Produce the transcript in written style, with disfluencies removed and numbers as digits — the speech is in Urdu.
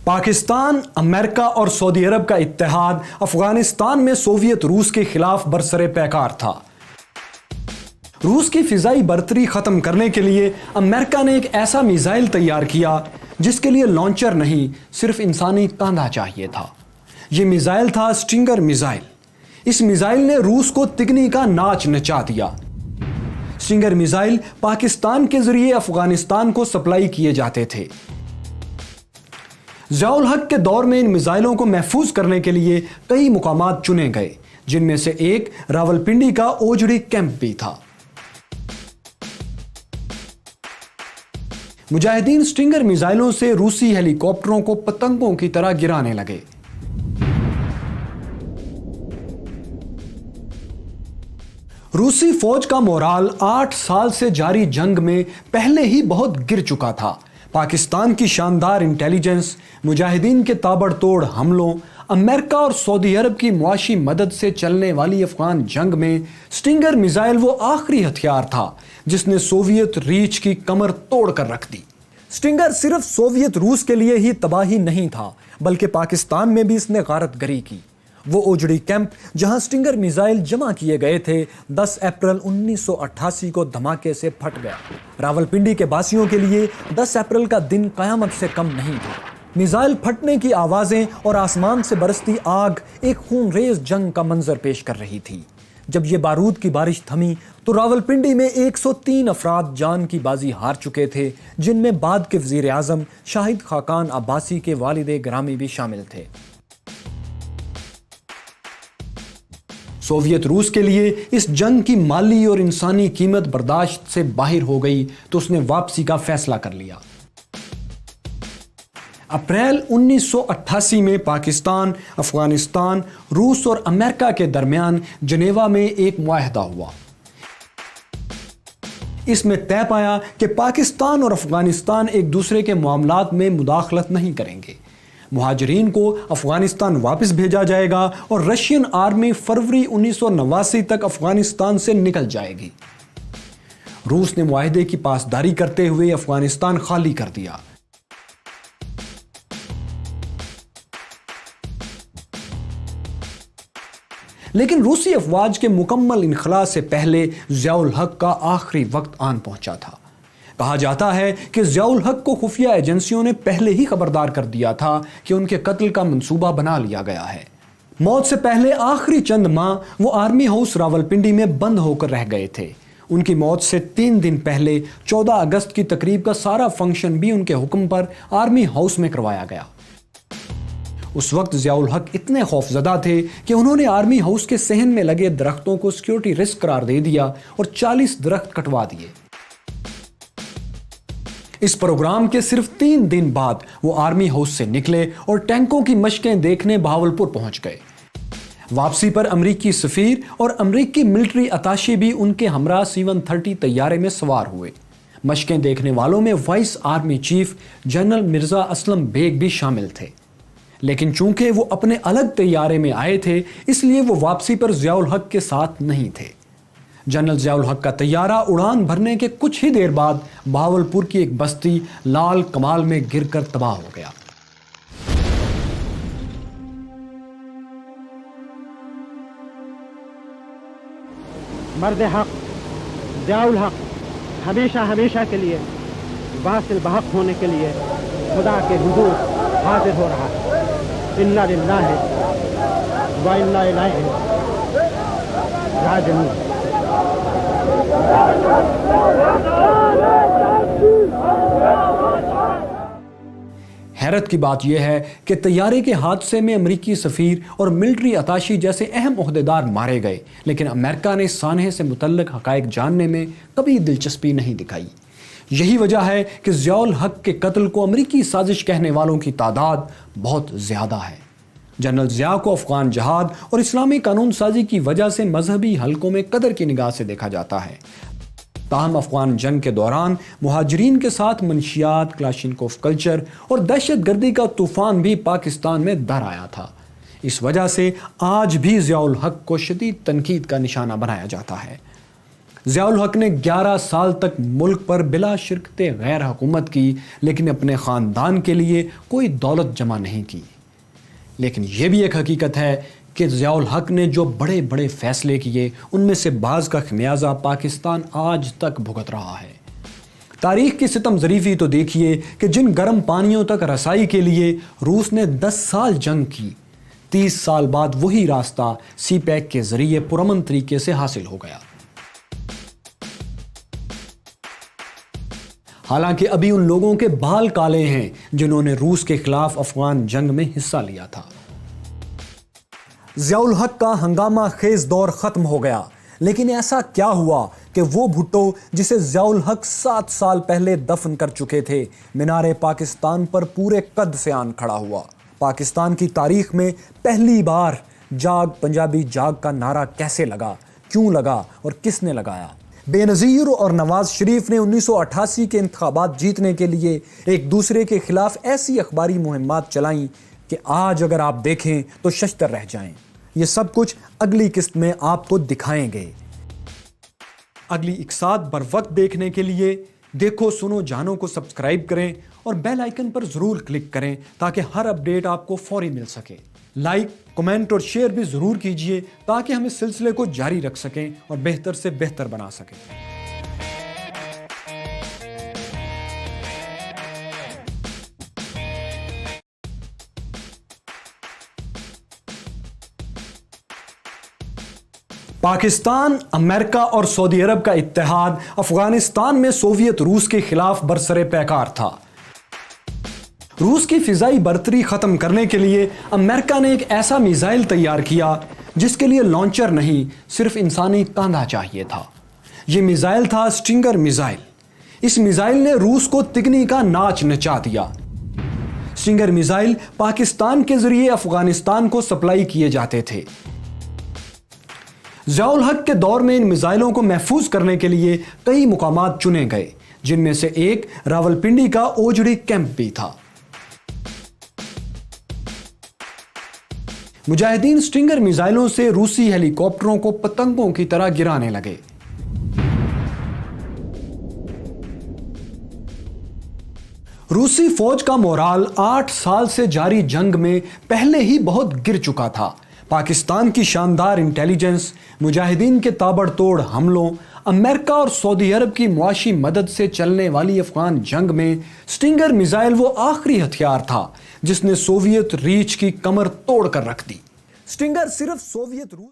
پاکستان، امریکہ اور سعودی عرب کا اتحاد افغانستان میں سوویت روس کے خلاف برسر پیکار تھا۔ روس کی فضائی برتری ختم کرنے کے لیے امریکہ نے ایک ایسا میزائل تیار کیا جس کے لیے لانچر نہیں، صرف انسانی کاندھا چاہیے تھا۔ یہ میزائل تھا سٹنگر میزائل۔ اس میزائل نے روس کو تگنی کا ناچ نچا دیا۔ سٹنگر میزائل پاکستان کے ذریعے افغانستان کو سپلائی کیے جاتے تھے۔ ضیاء الحق کے دور میں ان میزائلوں کو محفوظ کرنے کے لیے کئی مقامات چنے گئے، جن میں سے ایک راولپنڈی کا اوجڑی کیمپ بھی تھا۔ مجاہدین سٹنگر میزائلوں سے روسی ہیلی کاپٹروں کو پتنگوں کی طرح گرانے لگے۔ روسی فوج کا مورال 8 سال سے جاری جنگ میں پہلے ہی بہت گر چکا تھا۔ پاکستان کی شاندار انٹیلیجنس، مجاہدین کے تابڑ توڑ حملوں، امریکہ اور سعودی عرب کی معاشی مدد سے چلنے والی افغان جنگ میں سٹنگر میزائل وہ آخری ہتھیار تھا جس نے سوویت ریچھ کی کمر توڑ کر رکھ دی۔ سٹنگر صرف سوویت روس کے لیے ہی تباہی نہیں تھا، بلکہ پاکستان میں بھی اس نے غارت گری کی۔ وہ اوجڑی کیمپ جہاں سٹنگر میزائل جمع کیے گئے تھے 10 اپریل 1988 کو دھماکے سے پھٹ گیا۔ راولپنڈی کے باسیوں کے لیے 10 اپریل کا دن قیامت سے کم نہیں تھا۔ میزائل پھٹنے کی آوازیں اور آسمان سے برستی آگ ایک خون ریز جنگ کا منظر پیش کر رہی تھی۔ جب یہ بارود کی بارش تھمی تو راولپنڈی میں 103 افراد جان کی بازی ہار چکے تھے، جن میں بعد کے وزیر اعظم شاہد خاقان عباسی کے والد گرامی بھی شامل تھے۔ سوویت روس کے لیے اس جنگ کی مالی اور انسانی قیمت برداشت سے باہر ہو گئی تو اس نے واپسی کا فیصلہ کر لیا۔ اپریل 1988 میں پاکستان، افغانستان، روس اور امریکہ کے درمیان جنیوا میں ایک معاہدہ ہوا۔ اس میں طے پایا کہ پاکستان اور افغانستان ایک دوسرے کے معاملات میں مداخلت نہیں کریں گے۔ مہاجرین کو افغانستان واپس بھیجا جائے گا اور رشین آرمی فروری 1989 تک افغانستان سے نکل جائے گی۔ روس نے معاہدے کی پاسداری کرتے ہوئے افغانستان خالی کر دیا۔ لیکن روسی افواج کے مکمل انخلاء سے پہلے ضیاء الحق کا آخری وقت آن پہنچا تھا۔ کہا جاتا ہے کہ ضیاء الحق کو خفیہ ایجنسیوں نے پہلے ہی خبردار کر دیا تھا کہ ان کے قتل کا منصوبہ بنا لیا گیا ہے۔ موت سے پہلے آخری چند ماہ وہ آرمی ہاؤس راولپنڈی میں بند ہو کر رہ گئے تھے۔ ان کی موت سے 3 دن پہلے 14 اگست کی تقریب کا سارا فنکشن بھی ان کے حکم پر آرمی ہاؤس میں کروایا گیا۔ اس وقت ضیاء الحق اتنے خوفزدہ تھے کہ انہوں نے آرمی ہاؤس کے صحن میں لگے درختوں کو سیکیورٹی رسک قرار دے دیا اور 40 درخت کٹوا دیے۔ اس پروگرام کے صرف 3 دن بعد وہ آرمی ہاؤس سے نکلے اور ٹینکوں کی مشقیں دیکھنے بہاولپور پہنچ گئے۔ واپسی پر امریکی سفیر اور امریکی ملٹری اتاشی بھی ان کے ہمراہ C-130 طیارے میں سوار ہوئے۔ مشقیں دیکھنے والوں میں vice army chief general Mirza Aslam Beg بھی شامل تھے، لیکن چونکہ وہ اپنے الگ طیارے میں آئے تھے اس لیے وہ واپسی پر ضیاء الحق کے ساتھ نہیں تھے۔ جنرل ضیاء الحق کا طیارہ اڑان بھرنے کے کچھ ہی دیر بعد بہاولپور کی ایک بستی لال کمال میں گر کر تباہ ہو گیا۔ مرد حق ضیاء الحق ہمیشہ ہمیشہ کے لیے واصل بحق ہونے کے لیے خدا کے حضور حاضر ہو رہا ہے۔ انا للہ و انا الیہ راجعون۔ حیرت کی بات یہ ہے کہ طیارے کے حادثے میں امریکی سفیر اور ملٹری اتاشی جیسے اہم عہدیدار مارے گئے، لیکن امریکہ نے سانحے سے متعلق حقائق جاننے میں کبھی دلچسپی نہیں دکھائی۔ یہی وجہ ہے کہ ضیاء الحق کے قتل کو امریکی سازش کہنے والوں کی تعداد بہت زیادہ ہے۔ جنرل ضیاء کو افغان جہاد اور اسلامی قانون سازی کی وجہ سے مذہبی حلقوں میں قدر کی نگاہ سے دیکھا جاتا ہے۔ تاہم افغان جنگ کے دوران مہاجرین کے ساتھ منشیات، کلاشنکوف کلچر اور دہشت گردی کا طوفان بھی پاکستان میں در آیا تھا۔ اس وجہ سے آج بھی ضیاء الحق کو شدید تنقید کا نشانہ بنایا جاتا ہے۔ ضیاء الحق نے 11 سال تک ملک پر بلا شرکت غیر حکومت کی، لیکن اپنے خاندان کے لیے کوئی دولت جمع نہیں کی۔ لیکن یہ بھی ایک حقیقت ہے کہ ضیاء الحق نے جو بڑے بڑے فیصلے کیے، ان میں سے بعض کا خمیازہ پاکستان آج تک بھگت رہا ہے۔ تاریخ کی ستم ظریفی تو دیکھیے کہ جن گرم پانیوں تک رسائی کے لیے روس نے 10 سال جنگ کی، 30 سال بعد وہی راستہ سی پیک کے ذریعے پرامن طریقے سے حاصل ہو گیا۔ حالانکہ ابھی ان لوگوں کے بال کالے ہیں جنہوں نے روس کے خلاف افغان جنگ میں حصہ لیا تھا۔ ضیاء الحق کا ہنگامہ خیز دور ختم ہو گیا، لیکن ایسا کیا ہوا کہ وہ بھٹو جسے ضیاء الحق 7 سال پہلے دفن کر چکے تھے، مینار پاکستان پر پورے قد سے آن کھڑا ہوا۔ پاکستان کی تاریخ میں پہلی بار جاگ پنجابی جاگ کا نعرہ کیسے لگا، کیوں لگا اور کس نے لگایا؟ بے نظیر اور نواز شریف نے 1988 کے انتخابات جیتنے کے لیے ایک دوسرے کے خلاف ایسی اخباری مہمات چلائیں کہ آج اگر آپ دیکھیں تو ششدر رہ جائیں۔ یہ سب کچھ اگلی قسط میں آپ کو دکھائیں گے۔ اگلی اقساط بر وقت دیکھنے کے لیے دیکھو سنو جانو کو سبسکرائب کریں اور بیل آئیکن پر ضرور کلک کریں تاکہ ہر اپڈیٹ آپ کو فوری مل سکے۔ لائک، کمنٹ اور شیئر بھی ضرور کیجئے تاکہ ہم اس سلسلے کو جاری رکھ سکیں اور بہتر سے بہتر بنا سکیں۔ پاکستان، امریکہ اور سعودی عرب کا اتحاد افغانستان میں سوویت روس کے خلاف برسر پیکار تھا۔ روس کی فضائی برتری ختم کرنے کے لیے امریکہ نے ایک ایسا میزائل تیار کیا جس کے لیے لانچر نہیں، صرف انسانی کاندھا چاہیے تھا۔ یہ میزائل تھا سٹنگر میزائل۔ اس میزائل نے روس کو تگنی کا ناچ نچا دیا۔ سٹنگر میزائل پاکستان کے ذریعے افغانستان کو سپلائی کیے جاتے تھے۔ ضیاء الحق کے دور میں ان میزائلوں کو محفوظ کرنے کے لیے کئی مقامات چنے گئے، جن میں سے ایک راولپنڈی کا اوجڑی کیمپ بھی تھا۔ مجاہدین سٹنگر میزائلوں سے روسی ہیلی کاپٹروں کو پتنگوں کی طرح گرانے لگے۔ روسی فوج کا مورال 8 سال سے جاری جنگ میں پہلے ہی بہت گر چکا تھا۔ پاکستان کی شاندار انٹیلیجنس، مجاہدین کے تابڑ توڑ حملوں، امریکہ اور سعودی عرب کی معاشی مدد سے چلنے والی افغان جنگ میں سٹنگر میزائل وہ آخری ہتھیار تھا جس نے سوویت ریچھ کی کمر توڑ کر رکھ دی۔ سٹنگر صرف سوویت روس